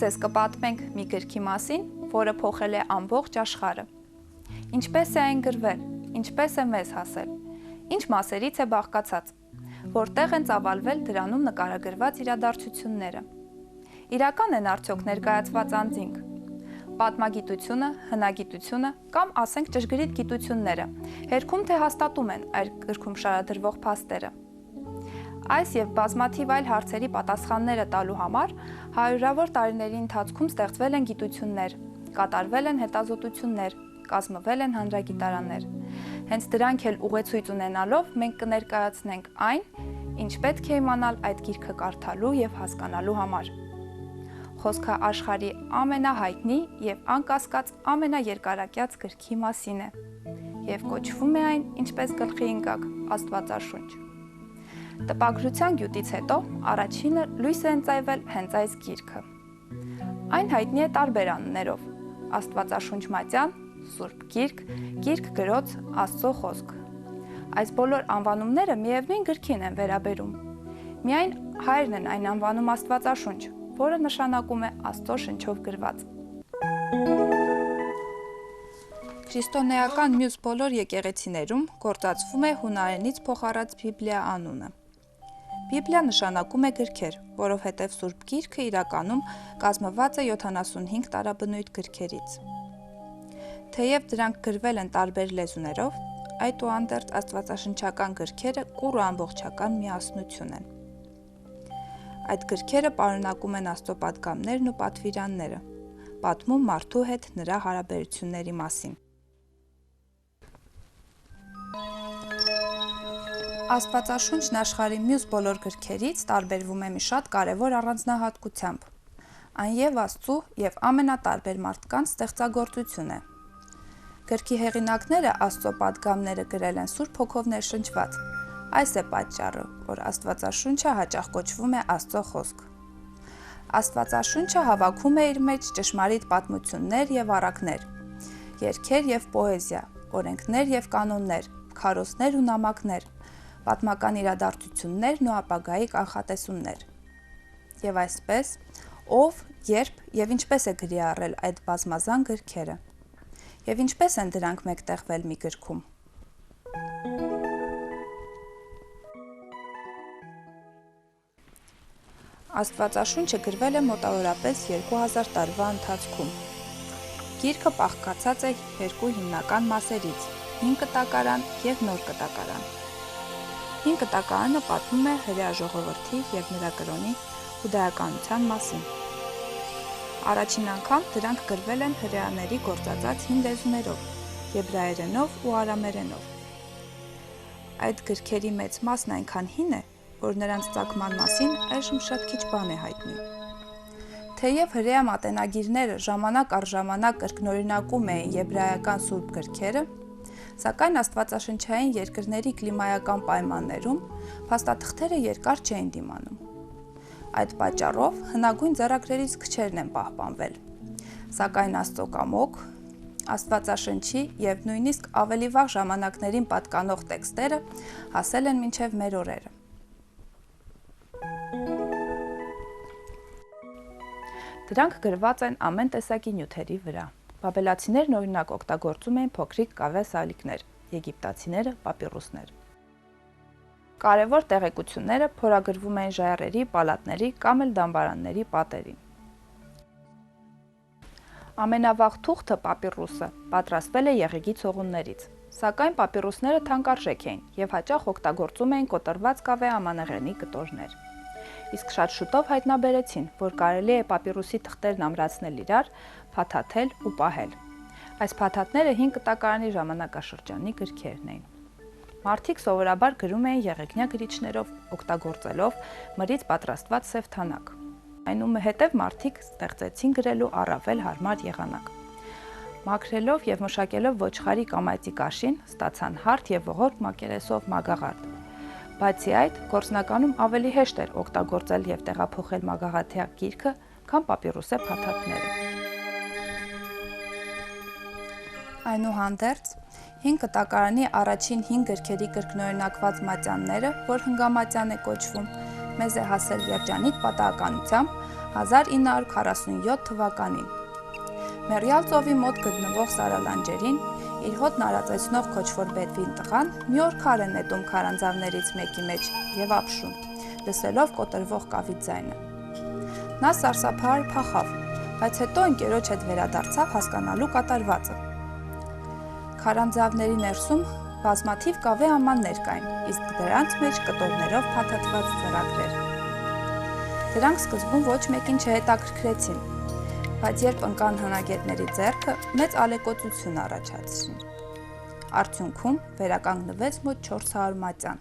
ձեզ կպատմենք մի գրքի մասին, որը փոխել է ամբողջ աշխարհը։ Ինչպես է այն գրվել, ինչպես է մեզ հասել, ինչ մասերից է բաղկացած, որտեղ են ծավալվել դրանում նկարագրված իրադարձությունները։ Իրական են արդյոք ներկայացված անձինք։ Պատմագիտությունը, հնագիտությունը կամ ասենք ճշգրիտ գիտությունները հերքում թե հաստատում են այդ գրքում շարադրվող փաստերը։ Այս եւ բազմաթիվ այլ հարցերի պատասխանները տալու համար հարյուրավոր տարիների ընթացքում ստեղծվել են գիտություններ, կատարվել են հետազոտություններ, կազմվել են հանրագիտարաններ։ Հենց դրանք էլ ուղեցույց ունենալով մենք կներկայացնենք այն, ինչ պետք է իմանալ այդ գիրքը կարդալու եւ հասկանալու համար։ Խոսքը աշխարհի ամենահայտնի եւ անկասկած ամենաերկարակյաց գրքի մասին է եւ կոչվում է այն, ինչպես գլխի ընկավ, Աստվածաշունչ։ Տպագրության գյուտից հետո առաջինը լույս է ընծայվել հենց այս գիրքը։ Այն հայտնի է տարբեր անուններով՝ Աստվածաշունչ մատյան, Սուրբ Գիրք, Գիրք գրոց, Աստծո խոսք։ Այս բոլոր անվանումները միևնույն գրքին են վերաբերում։ Միայն հայերն են այն անվանում Աստվածաշունչ, որը նշանակում է Աստծո շնչով գրված։ Քրիստոնեական մյուս բոլոր եկեղեցիներում գործածվում է հունարենից փոխառած Բիբլիա անունը։ Բիբլիա նշանակում է գրքեր, որովհետև Սուրբ Գիրքը իրականում կազմված է 75 տարաբնույթ գրքերից։ Թեև դրանք գրվել են տարբեր լեզուներով, այդուհանդերձ աստվածաշնչական գրքերը կուռ ու ամբողջական միասնություն են։ Այդ գրքերը պարունակում են Աստծո պատգամներն ու պատվիրանները, պատմում մարդու հետ նրա հարաբերությունների մասին։ Աստվածաշունչն աշխարհի մյուս բոլոր գրքերից տարբերվում է մի շատ կարևոր առանձնահատկությամբ։ Այն եւ Աստծո եւ ամենատարբեր մարդկանց ստեղծագործություն է։ Գրքի հեղինակները Աստծո պատգամները գրել են Սուրբ Հոգով ներշնչված։ Այս է պատճառը, որ Աստվածաշունչը հաճախ կոչվում է Աստծո խոսք։ Աստվածաշունչը հավաքում է իր մեջ ճշմարիտ պատմություններ եւ առակներ, երգեր եւ պոեզիա, օրենքներ եւ կանոններ, քարոզներ ու նամակներ, պատմական իրադարձություններն ու ապագայի կանխատեսումներ։ Եվ այսպես, ով, երբ եւ ինչպես է գրի առել այդ բազմազան գրքերը։ Եվ ինչպես են դրանք մեկտեղվել մի գրքում։ Աստվածաշունչը գրվել է մոտավորապես 2000 տարվա ընթացքում։ Գիրքը բաղկացած է երկու հիմնական մասերից՝ հին կտակարան եւ նոր կտակարան։ Հին կտակարանը պատմում է հրեա ժողովրդի եւ նրա կրոնի հուդայականության մասին։ Առաջին անգամ դրանք գրվել են հրեաների գործածած հին լեզուներով՝ եբրայերենով ու արամերենով։ Այդ գրքերի մեծ մասն այնքան հին է, որ նրանց ծագման մասին այժմ շատ քիչ բան է հայտնի։ Թեև հրեա մատենագիրները ժամանակ առ ժամանակ կրկնօրինակում էին եբրայական սուրբ գրքերը, սակայն աստվածաշնչային երկրների կլիմայական պայմաններում փաստաթղթերը երկար չէին դիմանում։ Այդ պատճառով հնագույն ձեռագրերից քչերն են պահպանվել։ Սակայն Աստծո կամոք, Աստվածաշնչի եւ նույնիսկ ավելի վաղ ժամանակներին պատկանող տեքստերը հասել են մինչև մեր օրերը։ Դրանք գրված են ամեն տեսակի նյութերի վրա։ Բաբելացիներն օրինակ օգտագործում էին փոքրիկ կավե սալիկներ, եգիպտացիները պապիրուսներ։ Կարևոր տեղեկությունները փորագրվում էին ժայռերի, պալատների կամ էլ դամբարանների պատերին։ Ամենավաղ թուղթը պապիրուսը պատրաստվել է եղեգի ցողուններից, սակայն պապիրուսները թանկարժեք էին եւ հաճախ օգտագործում էին կոտրված կավե ամանեղենի կտորներ։ Իսկ շատ շուտով հայտնաբերեցին, որ կարելի է պապիրուսի թղթերն ամրացնել իրար, փաթաթել ու պահել։ Այս փաթաթները հին կտակարանի ժամանակաշրջանի գրքերն էին։ Մարդիկ սովորաբար գրում էին եղեգնյա գրիչներով, օգտագործելով մրից պատրաստված սև թանակ։ Այնուհետև մարդիկ ստեղծեցին գրելու առավել հարմար եղանակ։ Մաքրելով եւ մշակելով ոչխարի կամ այծի կաշին, ստացան հարթ եւ ողորկ մակերեսով մագաղարդ։ Բացի այդ, գործնականում ավելի հեշտ էր օգտագործել եւ տեղափոխել մագաղաթյա գիրքը, քան պապիրուսե փաթաթները։ Այնուհանդերձ, հին կտակարանի առաջին 5 գրքերի կրկնօրինակված մատյանները, որ հնգամատյան է կոչվում, մեզ է հասել երջանիկ պատահականությամբ 1947 թվականին։ Մեռյալ ծովի մոտ գտնվող Սարալանջերին իր հոտն արածեցնող քոչվոր Բեդվին տղան մի օր քար է նետում քարանձավներից մեկի մեջ եւ ապշում, լսելով կոտրվող կավի ձայնը։ Նա սարսափահար փախավ, բայց հետո ընկերոջ հետ վերադարձավ հասկանալու կատարվածը։ Քարանձավների ներսում բազմաթիվ կավե ամաններ կային, իսկ դրանց մեջ կտորներով փաթաթված ձեռագրեր։ Դրանք սկզբում ոչ մեկին չհետաքրքրեցին, բայց երբ ընկան հնագետների ձեռքը, մեծ ալեկոծություն առաջացրին։ Արդյունքում վերականգնվեց մոտ 400 մատյան։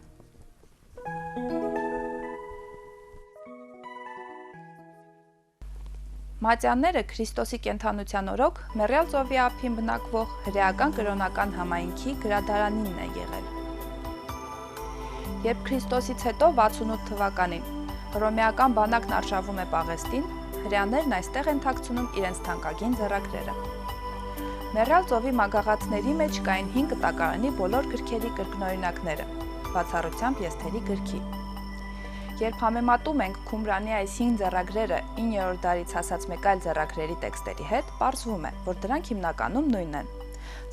Մատյանները Քրիստոսի կենդանության օրոք Մեռյալ ծովի ափին բնակվող հրեական կրոնական համայնքի գրադարանինն է եղել։ Երբ Քրիստոսից հետո 68 թվականին հռոմեական բանակն արշավում է Պաղեստին, հրեաներն այստեղ են թաքցնում իրենց թանկագին ձեռագրերը։ Մեռյալ ծովի մագաղաթների մեջ կային 5 կտակարանի բոլոր գրքերի կրկնօրինակները, բացառությամբ Եսթերի գրքի։ Երբ համեմատում ենք Քումրանի այս 5 ձեռագրերը 9-րդ դարից հասած մեկ այլ ձեռագրերի տեքստերի հետ, պարզվում է, որ դրանք հիմնականում նույնն են։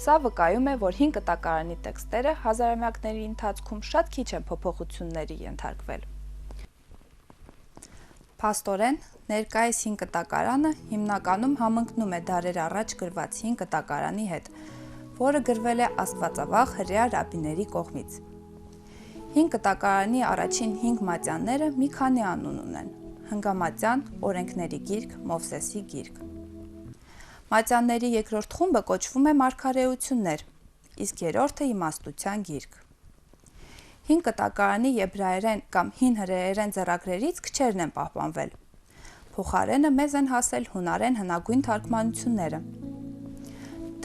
Սա վկայում է, որ 5 կտակարանի տեքստերը հազարամյակների ընթացքում շատ քիչ են փոփոխությունների ենթարկվել։ Փաստորեն, ներկայիս 5 կտակարանը հիմնականում համընկնում է դարեր առաջ գրված 5 կտակարանի հետ, որը գրվել է աստվածավախ հրեա ռաբիների կողմից։ 5 կտակարանի առաջին 5 մատյանները մի քանի անուն ունեն՝ Հնգամատյան, Օրենքների գիրք, Մովսեսի գիրք։ Մատյանների երկրորդ խումբը կոչվում է Մարգարեություններ, իսկ երրորդը Իմաստության գիրք։ 5 կտակարանի եբրայերեն կամ հին հրեերեն ձեռագրերից քչերն են պահպանվել։ Փոխարենը մեզ են հասել հունարեն հնագույն թարգմանությունները։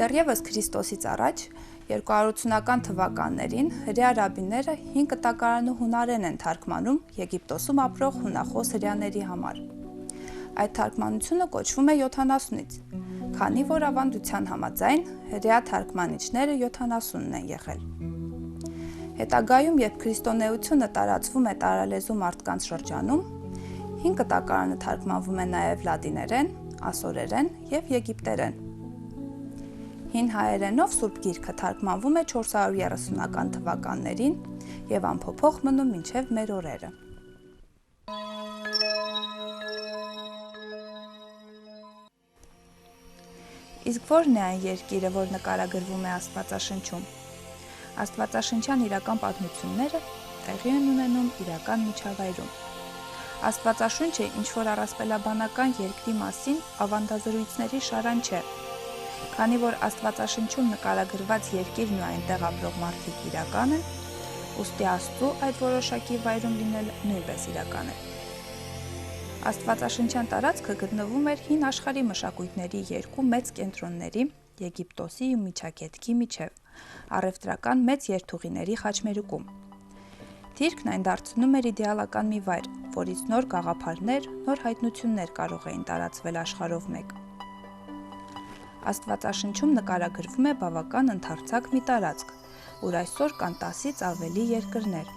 Դեռևս Քրիստոսից առաջ 280-ական թվականներին հրեա ռաբիները 5 կտակարանը հունարեն են թարգմանում Եգիպտոսում ապրող հունախոս հրեաների համար։ Այդ թարգմանությունը կոչվում է 70-ից, քանի որ ավանդության համաձայն հրեա թարգմանիչները 70-ն են եղել։ Հետագայում, երբ քրիստոնեությունը տարածվում է տարալեզու մարդկանց շրջանում, 5 կտակարանը թարգմանվում է նաև լատիներեն, ասորերեն և եգիպտերեն։ Հին հայերենով Սուրբ Գիրքը թարգմանվում է 430-ական թվականներին և անփոփոխ մնում մինչև մեր օրերը։ Իսկ ո՞րն է այն երկիրը, որ նկարագրվում է Աստվածաշնչում։ Աստվածաշնչյան իրական պատմությունները տեղի են ունենում իրական միջավայրում։ Աստվածաշունչը ինչ-որ առասպելաբանական երկրի մասին ավանդազրույցների շարան չէ, քանի որ Աստվածաշնչում նկարագրված երկիրն ու այնտեղ ապրող մարդիկ իրական են, ուստի Աստծու այդ որոշակի վայրում լինելը նույնպես իրական է։ Աստվածաշնչյան տարածքը գտնվում էր հին աշխարհի մշակույթների երկու մեծ կենտրոնների՝ Եգիպտոսի ու Միջագետքի միջև, առևտրական մեծ երթուղիների խաչմերուկում։ Դիրքն այն դարձնում էր իդեալական մի վայր, որից նոր գաղափարներ, նոր հայտնություններ կարող էին տարածվել աշխարհով մեկ։ Աստվածաշնչում նկարագրվում է բավական ընդարձակ մի տարածք, ուր այսօր կան 10-ից ավելի երկրներ՝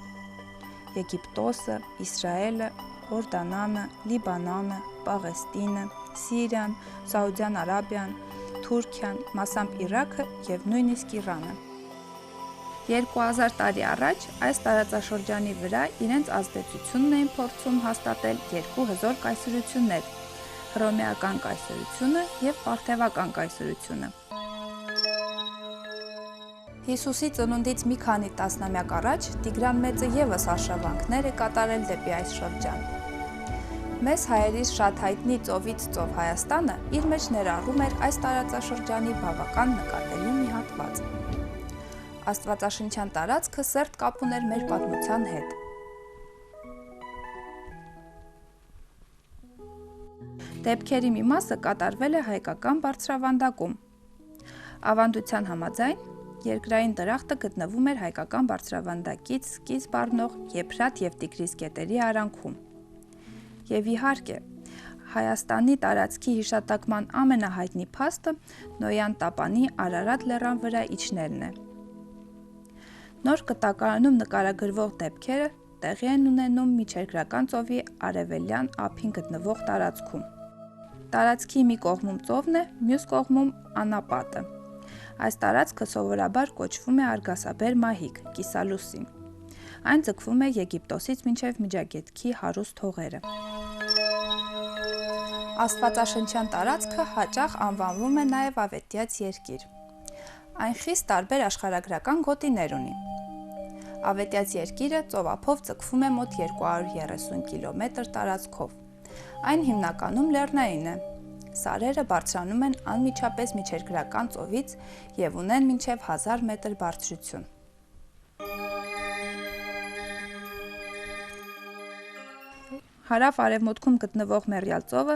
Եգիպտոսը, Իսրայելը, Հորդանանը, Լիբանանը, Պաղեստինը, Սիրիան, Սաուդյան Արաբիան, Թուրքիան, մասամբ Իրաքը և նույնիսկ Իրանը։ 2000 տարի առաջ այս տարածաշրջանի վրա իրենց ազդեցությունն էին փորձում հաստատել երկու հզոր կայսրություններ՝ Հռոմեական կայսրությունը և Պարթևական կայսրությունը։ Հիսուսի ծնունդից մի քանի տասնամյակ առաջ Տիգրան Մեծը ևս արշավանքներ է կատարել դեպի այս շրջան։ Մեզ հայերիս շատ հայտնի Ծովից ծով Հայաստանը իր մեջ ներառում էր այս տարածաշրջանի բավական նկատելի մի հատված։ Աստվածաշնչյան տարածքը սերտ կապ ուներ մեր պատմության հետ։ Դեպքերի մի մասը կատարվել է հայկական բարձրավանդակում։ Ավանդության համաձայն երկրային դրախտը գտնվում էր հայկական բարձրավանդակից սկիզբ առնող Եփրատ և Տիգրիս գետերի արանքում։ Եվ իհարկե, Հայաստանի տարածքի հիշատակման ամենահայտնի փաստը Նոյան Տապանի Արարատ լեռան վրա իջնելն է։ Նոր կտակարանում նկարագրվող դեպքերը տեղի են ունենում Միջերկրական ծովի արևելյան ափին գտնվող տարածքում։ Տարածքի մի կողմում ծովն է, մյուս կողմում անապատը։ Այս տարածքը սովորաբար կոչվում է արգասաբեր մահիկ, կիսալուսին։ Այն ձգվում է Եգիպտոսից մինչև Միջագետքի հարուստ հողերը։ Աստվածաշնչյան տարածքը հաճախ անվանվում է նաև Ավետյաց երկիր։ Այն խիստ տարբեր աշխարհագրական գոտիներ ունի։ Ավետյաց երկիրը ծովափով ձգվում է մոտ 230 կիլոմետր տարածքով։ Այն հիմնականում լեռնային է։ Սարերը բարձրանում են անմիջապես Միջերկրական ծովից և ունեն մինչև 1000 մետր բարձրություն։ Հարավ-արևմուտքում գտնվող Մեռյալ ծովը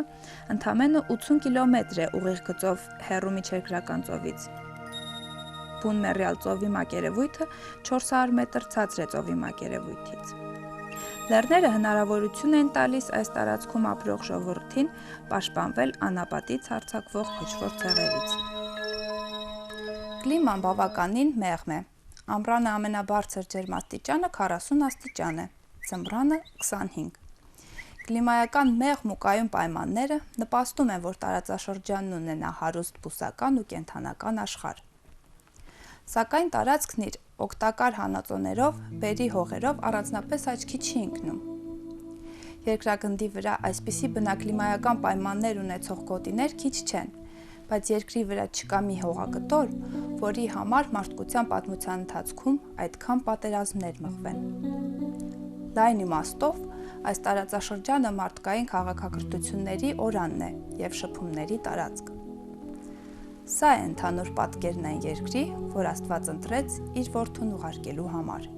ընդամենը 80 կիլոմետր է ուղիղ գծով հեռու Միջերկրական ծովից։ Բուն Մեռյալ ծովի մակերևույթը 400 մետր ցածր է ծովի մակերևույթից։ Լեռները հնարավորություն են տալիս այս տարածքում ապրող ժողովրդին պաշտպանվել անապատից արձակվող քոչվոր ցեղերից։ Կլիման բավականին մեղմ է։ Ամռանը ամենաբարձր ջերմաստիճանը 40 աստիճան է, ձմռանը 25։ Կլիմայական մեղմ ու կայուն պայմանները նպաստում են, որ տարածաշրջանն ունենա հարուստ բուսական ու կենդանական աշխարհ։ Սակայն տարածքն իր օգտակար հանածոներով, բերրի հողերով առանձնապես աչքի չի ընկնում։ Երկրագնդի վրա այսպիսի բնակլիմայական պայմաններ ունեցող գոտիներ քիչ չեն, բայց երկրի վրա չկա մի հողագտոր, որի համար մարդկության պատմության ընթացքում այդքան պատերազմներ մղվեն։ Լայն իմաստով, այս տարածաշրջանը մարդկային քաղաքակրթությունների օրանն է և շփումների տարածք։ Սա է ընդհանուր պատկերն այն երկրի, որ Աստված ընտրեց իր որդուն ուղարկելու համար։